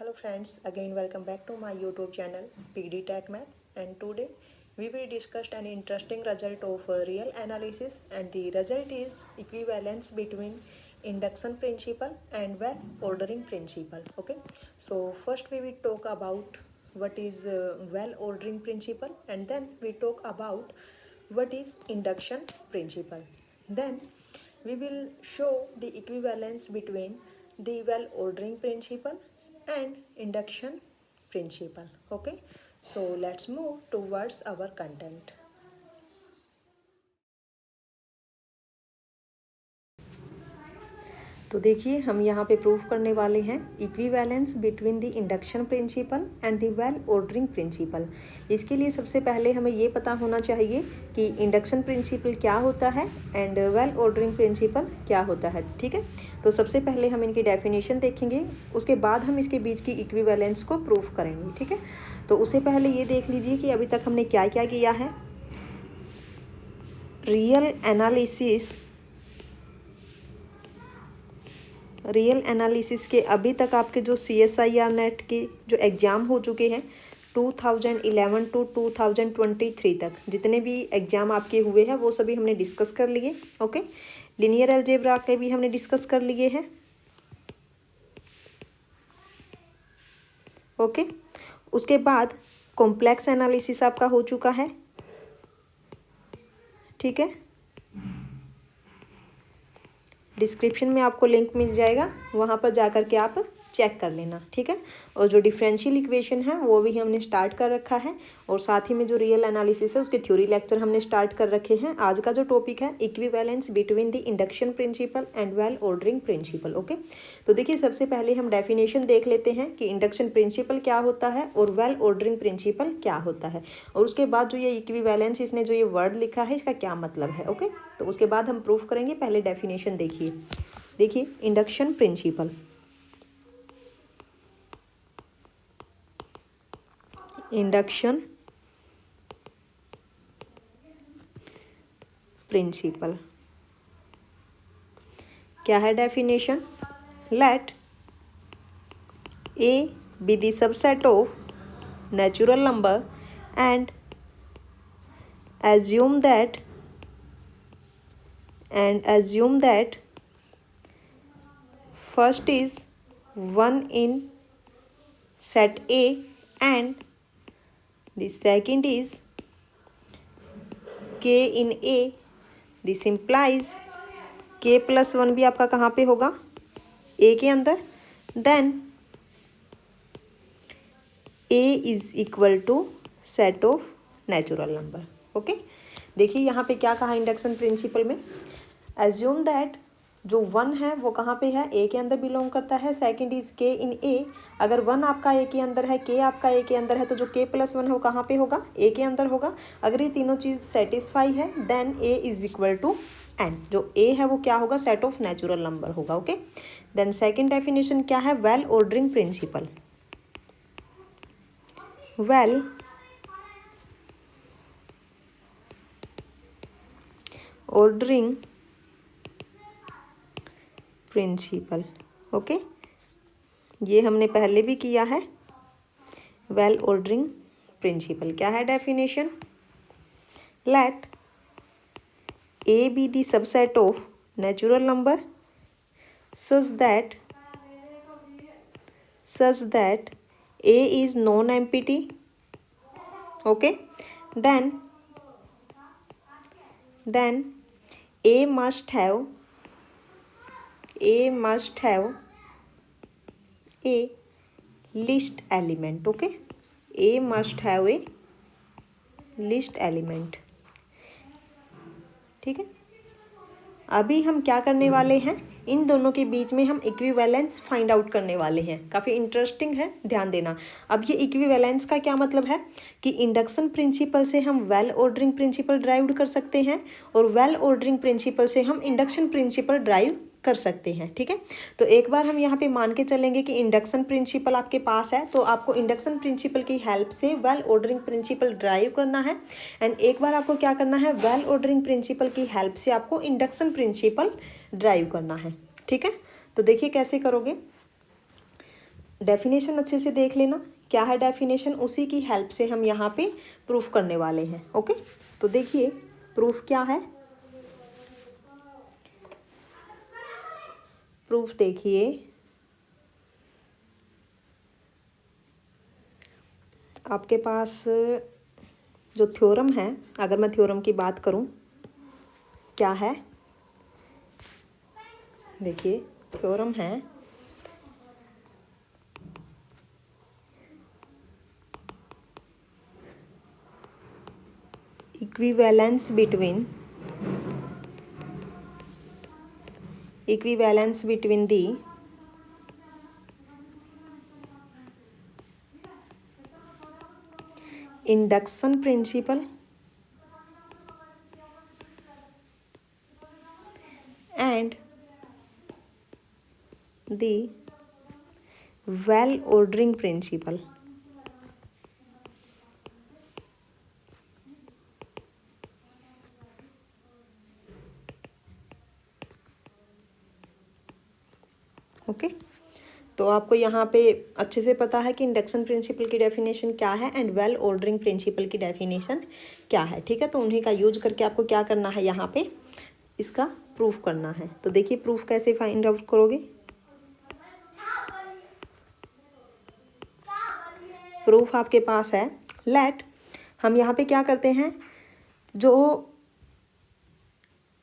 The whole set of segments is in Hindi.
Hello friends, again welcome back to my YouTube channel PD Tech Math, and today we will discuss an interesting result of real analysis, and the result is equivalence between induction principle and well ordering principle. Okay, so first we will talk about what is well ordering principle, and then we talk about what is induction principle. Then we will show the equivalence between the well ordering principle and induction principle. Okay, so let's move towards our content. तो देखिए हम यहाँ पे प्रूव करने वाले हैं equivalence between the induction principle and the well ordering principle. इसके लिए सबसे पहले हमें ये पता होना चाहिए कि इंडक्शन प्रिंसिपल क्या होता है एंड वेल ऑर्डरिंग प्रिंसिपल क्या होता है। ठीक है, तो सबसे पहले हम इनकी डेफिनेशन देखेंगे, उसके बाद हम इसके बीच की इक्विवेलेंस को प्रूव करेंगे। ठीक है, तो उससे पहले ये देख लीजिए कि अभी तक हमने क्या क्या किया है। रियल एनालिसिस के अभी तक आपके जो CSIR नेट के जो एग्ज़ाम हो चुके हैं 2011 टू 2023 तक जितने भी एग्ज़ाम आपके हुए हैं वो सभी हमने डिस्कस कर लिए। ओके, लिनियर अलजेब्रा के भी हमने डिस्कस कर लिए हैं। ओके, उसके बाद कॉम्प्लेक्स एनालिसिस आपका हो चुका है। ठीक है, डिस्क्रिप्शन में आपको लिंक मिल जाएगा, वहाँ पर जाकर के आप चेक कर लेना। ठीक है, और जो डिफरेंशियल इक्वेशन है वो भी हमने स्टार्ट कर रखा है, और साथ ही में जो रियल एनालिसिस है उसके थ्योरी लेक्चर हमने स्टार्ट कर रखे हैं। आज का जो टॉपिक है equivalence between the induction principle and well ordering principle. Okay, तो देखिए सबसे पहले हम डेफिनेशन देख लेते हैं कि इंडक्शन प्रिंसिपल क्या होता है और वेल ऑर्डरिंग प्रिंसिपल क्या होता है, और उसके बाद जो ये इक्विवेलेंस इसने जो ये वर्ड लिखा है इसका क्या मतलब है। ओके, तो उसके बाद हम प्रूफ करेंगे। पहले डेफिनेशन देखिए इंडक्शन प्रिंसिपल। इंडक्शन प्रिंसिपल क्या है definition? Let A be the subset of natural number and assume that first is 1 in set A and the second is k in A। This implies k plus 1 भी आपका कहाँ पे होगा? A के अंदर। Then A is equal to set of natural number. Okay, देखिए यहाँ पे क्या कहा इंडक्शन प्रिंसिपल में, एज्यूम दैट जो 1 है वो कहाँ पे है? ए के अंदर बिलोंग करता है। सेकंड इज के इन ए। अगर 1 आपका ए के अंदर है, के आपका ए के अंदर है, तो जो के प्लस 1 है वो कहाँ पे होगा? ए के अंदर होगा। अगर ये तीनों चीज़ सेटिस्फाई है then A is equal to N. जो ए है वो क्या होगा? सेट ऑफ नेचुरल नंबर होगा। ओके, देन सेकेंड डेफिनेशन क्या है? Well ordering principle. Well ordering principle. Okay, ये हमने पहले भी किया है। वेल ऑर्डरिंग प्रिंसिपल क्या है definition? Let A be the subset of natural number such that A is non empty. Okay, then A must have a list element। okay, A must have a list element। ठीक है, अभी हम क्या करने वाले हैं, इन दोनों के बीच में हम इक्विवेलेंस फाइंड आउट करने वाले हैं। काफ़ी इंटरेस्टिंग है, ध्यान देना। अब ये इक्विवेलेंस का क्या मतलब है कि इंडक्शन प्रिंसिपल से हम वेल ऑर्डरिंग प्रिंसिपल ड्राइव कर सकते हैं, और वेल ऑर्डरिंग प्रिंसिपल से हम इंडक्शन प्रिंसिपल ड्राइव कर सकते हैं। ठीक है, तो एक बार हम यहाँ पे मान के चलेंगे कि इंडक्शन प्रिंसिपल आपके पास है, तो आपको इंडक्शन प्रिंसिपल की हेल्प से वेल ऑर्डरिंग प्रिंसिपल ड्राइव करना है, एंड एक बार आपको क्या करना है, वेल ऑर्डरिंग प्रिंसिपल की हेल्प से आपको इंडक्शन प्रिंसिपल ड्राइव करना है। ठीक है, तो देखिए कैसे करोगे। डेफिनेशन अच्छे से देख लेना, क्या है डेफिनेशन, उसी की हेल्प से हम यहाँ पे प्रूफ करने वाले हैं। ओके, तो देखिए प्रूफ क्या है। प्रूफ देखिए, आपके पास जो थ्योरम है, अगर मैं थ्योरम की बात करूं, क्या है, देखिए थ्योरम है equivalence between the induction principle and the well ordering principle। Okay, तो आपको यहाँ पे अच्छे से पता है कि इंडक्शन प्रिंसिपल की डेफिनेशन क्या है एंड वेल ऑर्डरिंग प्रिंसिपल की डेफिनेशन क्या है। ठीक है, तो उन्हीं का यूज करके आपको क्या करना है, यहाँ पे इसका प्रूफ करना है। तो देखिए प्रूफ कैसे फाइंड आउट करोगे। प्रूफ आपके पास है, लेट हम यहाँ पे क्या करते हैं, जो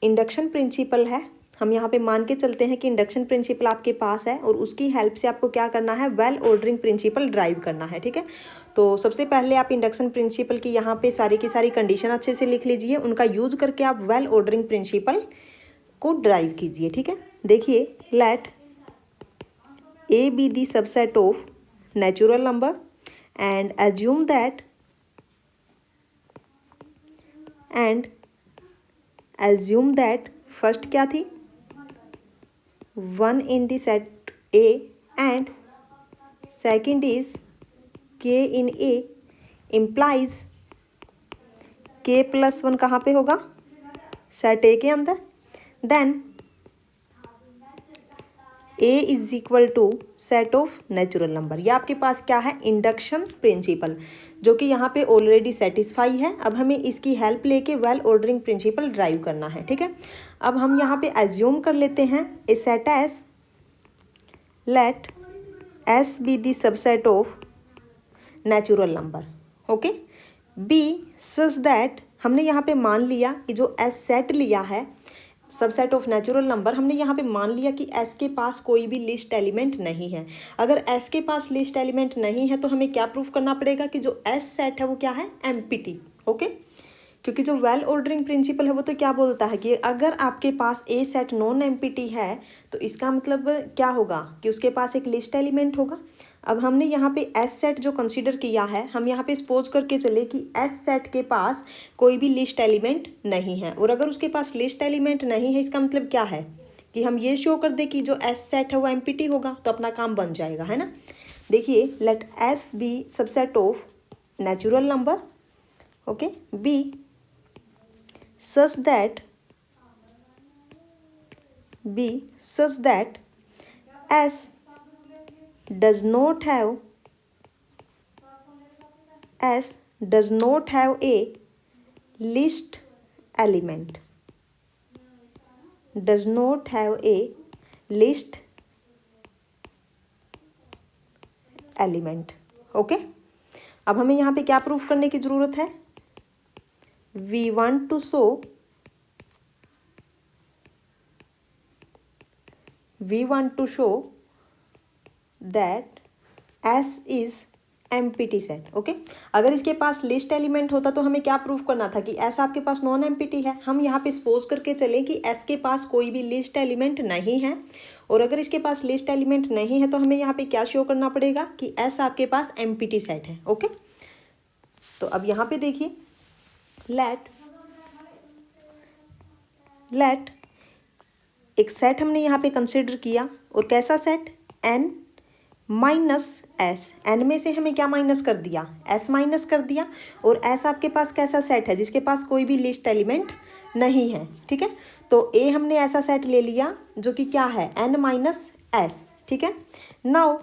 इंडक्शन प्रिंसिपल है हम यहाँ पे मान के चलते हैं कि इंडक्शन प्रिंसिपल आपके पास है और उसकी हेल्प से आपको क्या करना है, वेल ऑर्डरिंग प्रिंसिपल ड्राइव करना है। ठीक है, तो सबसे पहले आप इंडक्शन प्रिंसिपल की यहाँ पे सारी की सारी कंडीशन अच्छे से लिख लीजिए, उनका यूज करके आप वेल ऑर्डरिंग प्रिंसिपल को ड्राइव कीजिए। ठीक है, देखिए let A be the subset of natural number and assume that first क्या थी, 1 in the set A and second is K in A implies K plus 1 कहाँ पे होगा, सेट A के अंदर। Then A is equal to set of natural number. ये आपके पास क्या है, इंडक्शन प्रिंसिपल, जो कि यहाँ पे ऑलरेडी सेटिस्फाई है। अब हमें इसकी हेल्प लेके वेल ऑर्डरिंग प्रिंसिपल ड्राइव करना है। ठीक है, अब हम यहाँ पे एज्यूम कर लेते हैं a set S, let S be the subset of natural number. Okay, B such that हमने यहाँ पे मान लिया कि जो एस सेट लिया है सबसेट ऑफ नेचुरल नंबर, हमने यहाँ पे मान लिया कि एस के पास कोई भी लिस्ट एलिमेंट नहीं है। अगर एस के पास लिस्ट एलिमेंट नहीं है तो हमें क्या प्रूफ करना पड़ेगा कि जो एस सेट है वो क्या है, एम्प्टी। ओके, क्योंकि जो वेल ऑर्डरिंग प्रिंसिपल है वो तो क्या बोलता है कि अगर आपके पास ए सेट नॉन एम्प्टी है तो इसका मतलब क्या होगा कि उसके पास एक लिस्ट एलिमेंट होगा। अब हमने यहाँ पे एस सेट जो कंसीडर किया है, हम यहाँ पे सपोज करके चले कि एस सेट के पास कोई भी लिस्ट एलिमेंट नहीं है, और अगर उसके पास लिस्ट एलिमेंट नहीं है इसका मतलब क्या है कि हम ये शो कर दे कि जो एस सेट है वो एम्प्टी होगा, तो अपना काम बन जाएगा, है ना। देखिए let S be subset of natural number, okay, be such that S does not have a list element, does not have a list element। Okay, अब हमें यहाँ पे क्या प्रूफ करने की जरूरत है, we want to show that S is empty set. Okay, अगर इसके पास लिस्ट एलिमेंट होता तो हमें क्या प्रूफ करना था कि एस आपके पास नॉन एम्प्टी है। हम यहाँ पे सपोज करके चले कि एस के पास कोई भी लिस्ट एलिमेंट नहीं है, और अगर इसके पास लिस्ट एलिमेंट नहीं है तो हमें यहाँ पे क्या शो करना पड़ेगा कि एस आपके पास एम्प्टी सेट है। ओके, तो अब यहाँ पे देखिए लेट एक सेट हमने यहाँ पे कंसिडर किया, और कैसा set, N minus S. N में से हमें क्या माइनस कर दिया, एस माइनस कर दिया, और एस आपके पास कैसा सेट है जिसके पास कोई भी लिस्ट एलिमेंट नहीं है। ठीक है, तो ए हमने ऐसा सेट ले लिया जो कि क्या है, एन माइनस एस। ठीक है, नाउ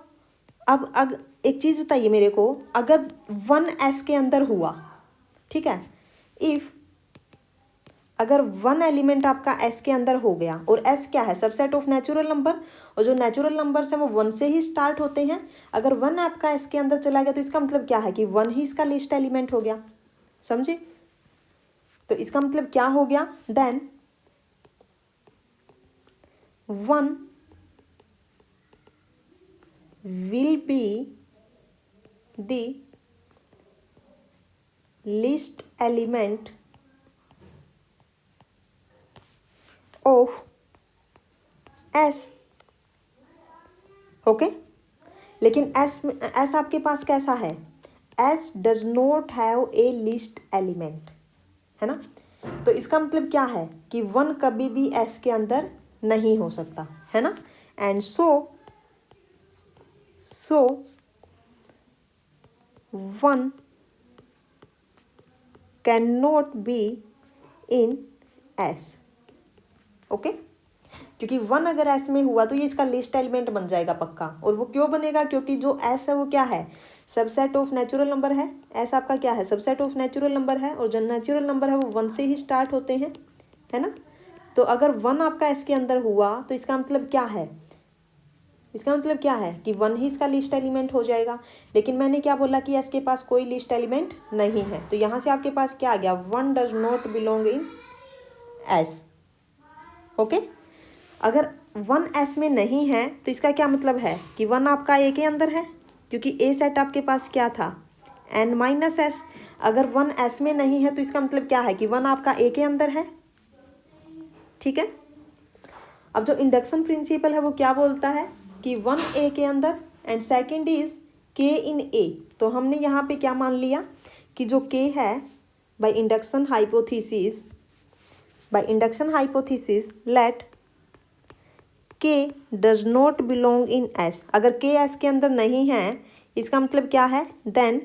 अब एक चीज़ बताइए मेरे को, अगर 1s के अंदर हुआ, ठीक है, इफ़ अगर 1 एलिमेंट आपका s के अंदर हो गया, और s क्या है, सबसेट ऑफ नेचुरल नंबर, और जो नेचुरल नंबर्स हैं वो 1 से ही स्टार्ट होते हैं। अगर 1 आपका s के अंदर चला गया तो इसका मतलब क्या है कि 1 ही इसका लीस्ट एलिमेंट हो गया, समझे? तो इसका मतलब क्या हो गया, then 1 will be the least element of S, okay. लेकिन S आपके पास कैसा है, S does not have a least element, है ना। तो इसका मतलब क्या है कि 1 कभी भी S के अंदर नहीं हो सकता, है ना। And so 1 can not be in S, okay. क्योंकि 1 अगर S में हुआ तो ये इसका लिस्ट एलिमेंट बन जाएगा पक्का। और वो क्यों बनेगा, क्योंकि जो S है वो क्या है, सबसेट ऑफ नेचुरल नंबर है। S आपका क्या है, सबसेट ऑफ नेचुरल नंबर है, और जो नेचुरल नंबर है वो 1 से ही स्टार्ट होते हैं, है ना। तो अगर 1 आपका S के अंदर हुआ तो इसका मतलब क्या है, इसका मतलब क्या है कि 1 ही इसका लिस्ट एलिमेंट हो जाएगा। लेकिन मैंने क्या बोला कि S के पास कोई लिस्ट एलिमेंट नहीं है, तो यहाँ से आपके पास क्या आ गया, 1 does not belong in S, okay. अगर 1 S में नहीं है तो इसका क्या मतलब है कि 1 आपका A के अंदर है, क्योंकि A सेट आपके पास क्या था, n-s। अगर 1 S में नहीं है तो इसका मतलब क्या है कि 1 आपका A के अंदर है, ठीक है। अब जो इंडक्शन प्रिंसिपल है वो क्या बोलता है कि 1 A के अंदर and second is K in A। तो हमने यहाँ पे क्या मान लिया कि जो K है by induction hypothesis let K does not belong in S। अगर K S के अंदर नहीं है इसका मतलब क्या है, then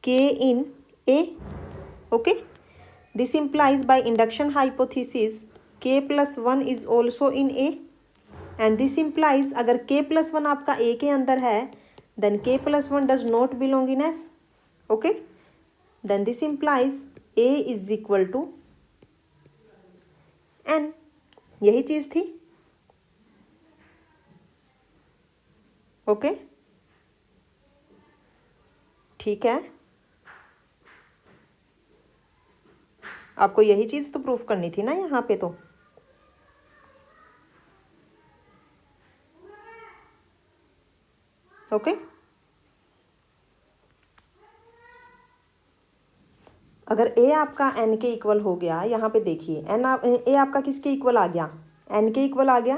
K in A, okay. This implies by induction hypothesis K plus 1 is also in A, and this implies अगर K प्लस 1 आपका A के अंदर है then K plus 1 does not belong in S, okay. Then this implies A is equal to N, यही चीज थी, ओके, ठीक है। आपको यही चीज तो प्रूफ करनी थी ना यहाँ पे, तो ओके। अगर ए आपका एन के इक्वल हो गया, यहाँ पे देखिए ए आपका किसके इक्वल आ गया, एन के इक्वल आ गया,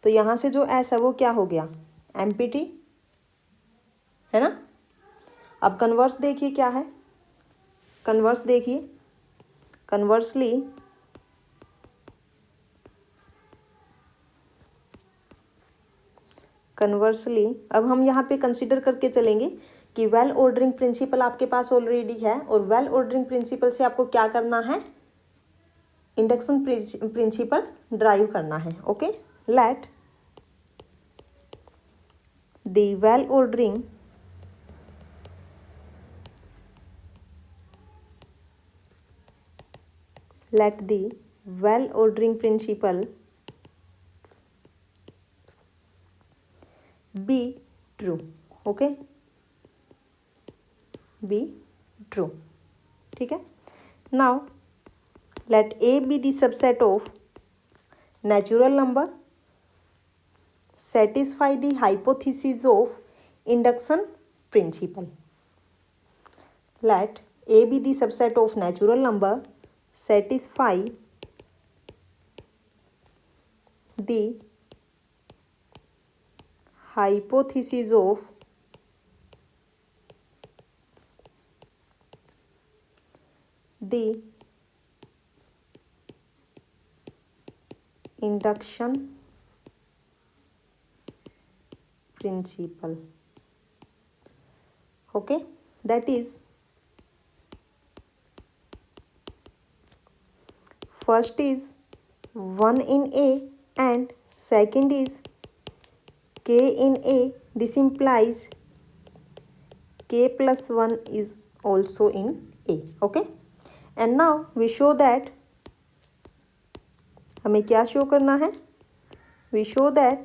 तो यहाँ से जो एस है वो क्या हो गया, एमपीटी, है ना। अब कन्वर्स देखिए क्या है, कन्वर्स देखिए, कन्वर्सली अब हम यहाँ पे कंसिडर करके चलेंगे कि वेल ऑर्डरिंग प्रिंसिपल आपके पास ऑलरेडी है, और वेल ऑर्डरिंग प्रिंसिपल से आपको क्या करना है, इंडक्शन प्रिंसिपल ड्राइव करना है, okay. Let the well ordering principle be true, okay, be true, ठीक है। now let A be the subset of natural number satisfy the hypothesis of induction principle। let A be the subset of natural number satisfy the hypothesis of the induction principle, okay, that is first is 1 in A and second is k in a, this implies k plus 1 is also in a. Okay, and now we show that, हमें क्या शो करना है, we show that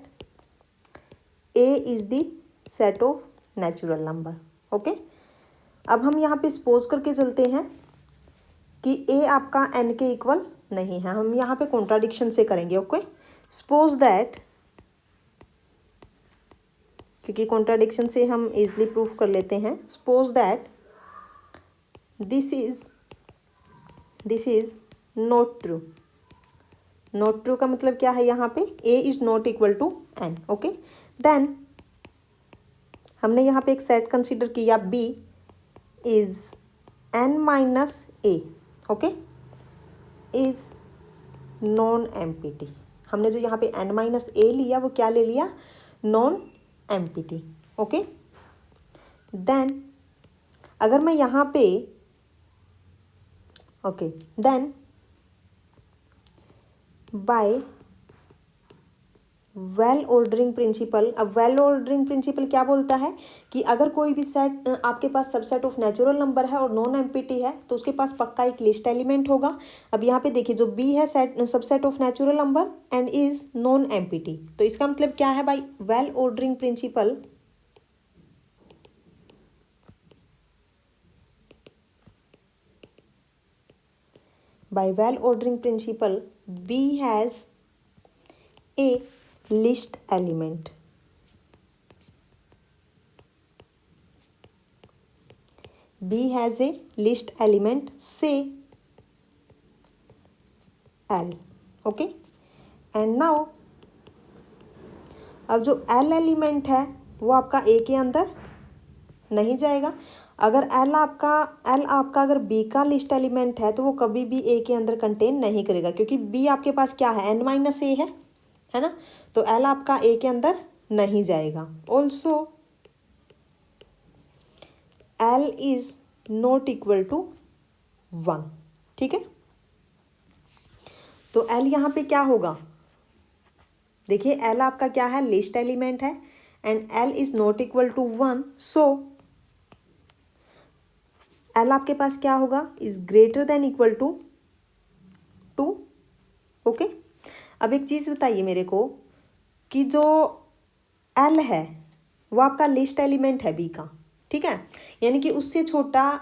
a is the set of natural number. Okay, अब हम यहाँ पे सपोज करके चलते हैं कि a आपका n के इक्वल नहीं है, हम यहाँ पे कॉन्ट्राडिक्शन से करेंगे. ओके, सपोज दैट, क्योंकि कॉन्ट्राडिक्शन से हम इजली प्रूफ कर लेते हैं. Suppose that this is not true. Not true का मतलब क्या है, यहाँ पे a is not equal to n. Okay, then हमने यहाँ पे एक सेट कंसिडर किया, b is n minus a. Okay, is non empty. हमने जो यहाँ पे n माइनस a लिया वो क्या ले लिया, नॉन एम्पिटी. ओके, देन अगर मैं यहाँ पे, okay, then by well ordering principle. अब वेल ऑर्डरिंग प्रिंसिपल क्या बोलता है कि अगर कोई भी सेट आपके पास सबसेट ऑफ नेचुरल नंबर है और नॉन एम्पिटी है तो उसके पास पक्का एक लिस्ट एलिमेंट होगा. अब यहाँ पे देखिए, जो बी है subset of natural number and is non empty. तो इसका मतलब क्या है, by well ordering principle, by well ordering principle b has a list element. b has a list element, say l. okay, and now अब जो l एलिमेंट है वो आपका a के अंदर नहीं जाएगा. अगर l आपका अगर b का लिस्ट एलिमेंट है तो वो कभी भी a के अंदर कंटेन नहीं करेगा, क्योंकि b आपके पास क्या है, n माइनस ए है ना. तो l आपका a के अंदर नहीं जाएगा. Also l is not equal to 1. ठीक है, तो l यहाँ पे क्या होगा, देखिए l आपका क्या है, लिस्ट एलिमेंट है and l is not equal to 1. So l आपके पास क्या होगा, is greater than equal to 2. Okay, अब एक चीज़ बताइए मेरे को कि जो l है वो आपका लिस्ट एलिमेंट है b का. ठीक है, यानी कि उससे छोटा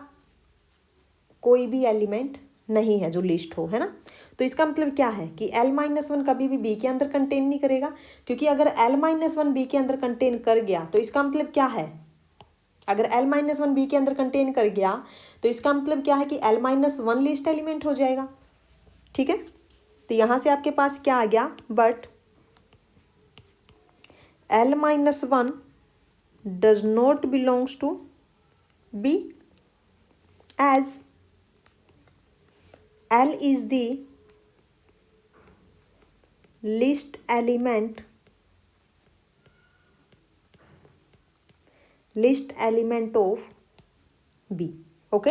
कोई भी एलिमेंट नहीं है जो लिस्ट हो, है ना. तो इसका मतलब क्या है कि l माइनस 1 कभी भी b के अंदर कंटेन नहीं करेगा, क्योंकि अगर l माइनस 1 b के अंदर कंटेन कर गया तो इसका मतलब क्या है, अगर l माइनस 1 b के अंदर कंटेन कर गया तो इसका मतलब क्या है कि l माइनस 1 लिस्ट एलिमेंट हो जाएगा. ठीक है, तो यहाँ से आपके पास क्या आ गया, but l minus 1 does not belongs to b as l is the list element of b. Okay,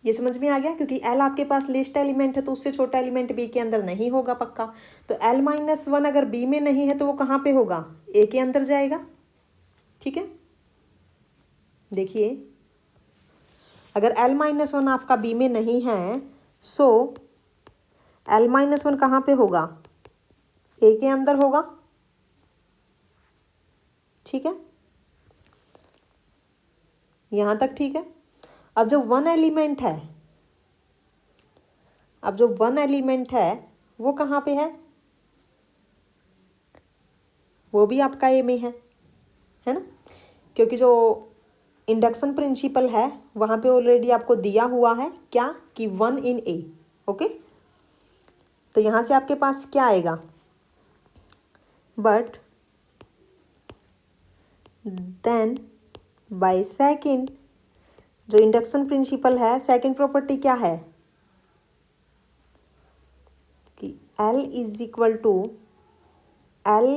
ये समझ में आ गया, क्योंकि l आपके पास लिस्ट एलिमेंट है तो उससे छोटा एलिमेंट b के अंदर नहीं होगा पक्का. तो l माइनस 1 अगर b में नहीं है तो वो कहाँ पे होगा, a के अंदर जाएगा. ठीक है, देखिए अगर l माइनस 1 आपका b में नहीं है, सो l माइनस 1 कहाँ पे होगा, a के अंदर होगा. ठीक है, यहाँ तक ठीक है. अब जो वन एलिमेंट है, वो कहाँ पे है, वो भी आपका ए में है ना, क्योंकि जो इंडक्शन प्रिंसिपल है वहाँ पे ऑलरेडी आपको दिया हुआ है क्या, कि 1 इन ए. ओके, तो यहाँ से आपके पास क्या आएगा, बट देन बाय सेकंड, जो इंडक्शन प्रिंसिपल है, सेकंड प्रॉपर्टी क्या है कि L is equal to L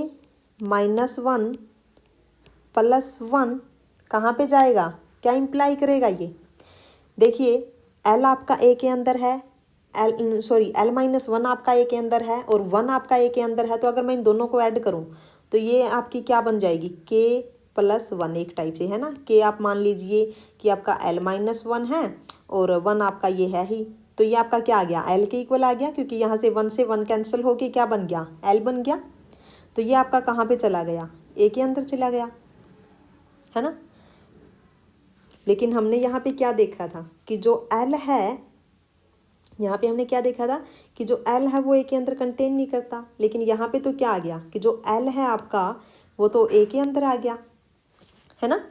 minus 1 plus 1 कहाँ पे जाएगा, क्या इम्प्लाई करेगा ये, देखिए L आपका A के अंदर है, L माइनस 1 आपका A के अंदर है और 1 आपका A के अंदर है. तो अगर मैं इन दोनों को ऐड करूँ तो ये आपकी क्या बन जाएगी, k+1 एक टाइप से, है ना। k आप मान लीजिए कि आपका l-1 है और 1 आपका ये है ही, तो ये आपका क्या आ गया, l के इक्वल आ गया, क्योंकि यहाँ से 1 से 1 कैंसिल होके क्या बन गया, l बन गया। तो ये आपका कहाँ पे चला गया, a के अंदर चला गया, है ना। लेकिन हमने यहाँ पे क्या देखा था कि जो l है, यहाँ पे हमने क्या देखा था कि जो l है वो a के अंदर कंटेन नहीं करता, लेकिन यहाँ पे तो क्या आ गया कि जो l है आपका वो तो a के अंदर आ गया, है ना।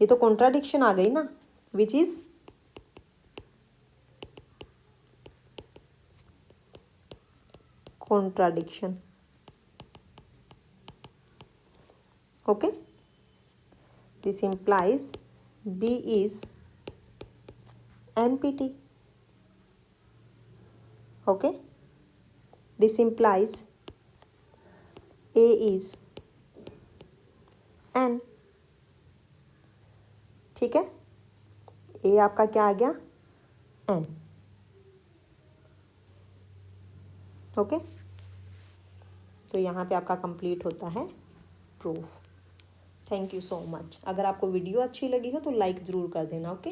ये तो कॉन्ट्राडिक्शन आ गई ना, which is contradiction. Okay, this implies B is NPT. Okay, this implies A is N. ठीक है, A आपका क्या आ गया, N. ओके, तो यहाँ पे आपका कंप्लीट होता है proof. Thank you so much. अगर आपको वीडियो अच्छी लगी हो तो लाइक ज़रूर कर देना। ओके।